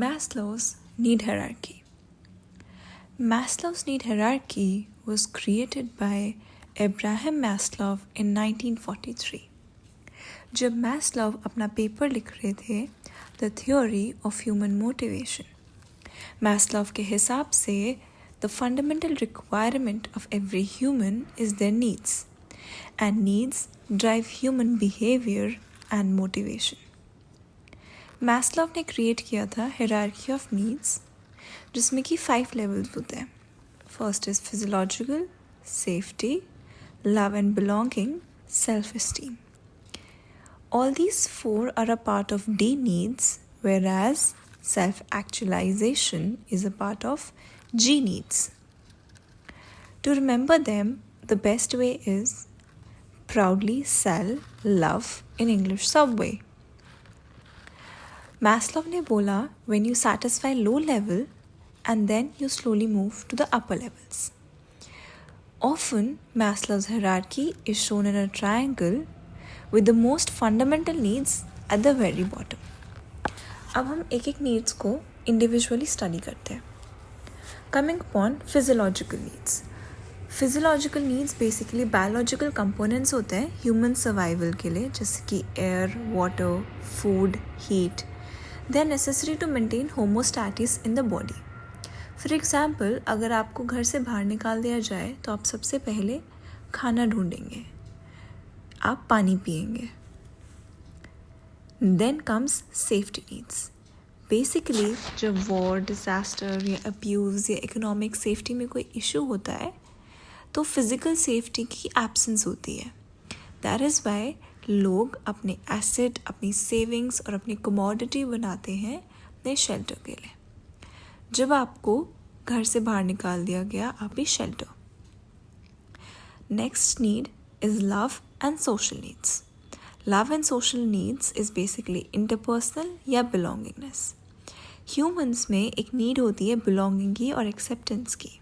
Maslow's need hierarchy. Maslow's need hierarchy was created by Abraham Maslow in 1943. जब Maslow अपना paper लिख रहे थे The Theory of Human Motivation, Maslow के हिसाब से the fundamental requirement of every human is their needs, and needs drive human behavior and motivation. Maslow ने create किया था hierarchy of needs, जिसमें कि 5 levels होते हैं. First is physiological, safety, love and belonging, self-esteem. All these 4 are a part of D needs, whereas self-actualization is a part of G needs. To remember them, the best way is proudly sell love in English Subway. Maslow ने बोला when you satisfy low level and then you slowly move to the upper levels. Often Maslow's hierarchy is shown in a triangle with the most fundamental needs at the very bottom. अब हम एक एक needs को individually study करते हैं. Coming upon physiological needs. Physiological needs basically biological components होते हैं human survival के लिए, जैसे कि air, water, food, heat. They are necessary to maintain homeostasis in the body. For example, अगर आपको घर से बाहर निकाल दिया जाए तो आप सबसे पहले खाना ढूंढेंगे, आप पानी पिएंगे. Then comes safety needs. Basically, जब war, disaster या abuse या economic safety में कोई issue होता है तो physical safety की absence होती है. That is why लोग अपने एसेट, अपनी सेविंग्स और अपनी कमोडिटी बनाते हैं अपने शेल्टर के लिए. जब आपको घर से बाहर निकाल दिया गया, आप भी shelter. Next need is love and social needs. Love and social needs is basically interpersonal या बिलोंगिंगनेस. ह्यूमंस में एक नीड होती है बिलोंगिंग की और एक्सेप्टेंस की.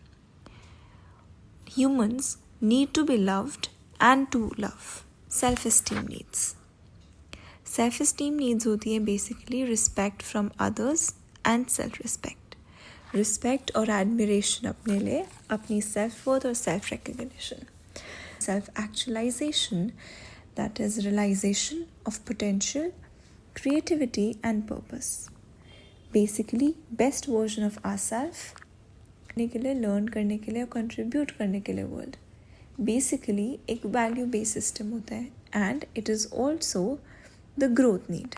Humans need to be loved and to love. Self-esteem needs. Self-esteem needs होती है basically respect from others and self-respect. Respect और admiration अपने लिए, अपनी self-worth और self-recognition. Self-actualization, that is realization of potential, creativity and purpose. Basically best version of ourselves करने के लिए, learn करने के लिए और contribute करने के लिए world. Basically एक value based system होता है and it is also the growth need.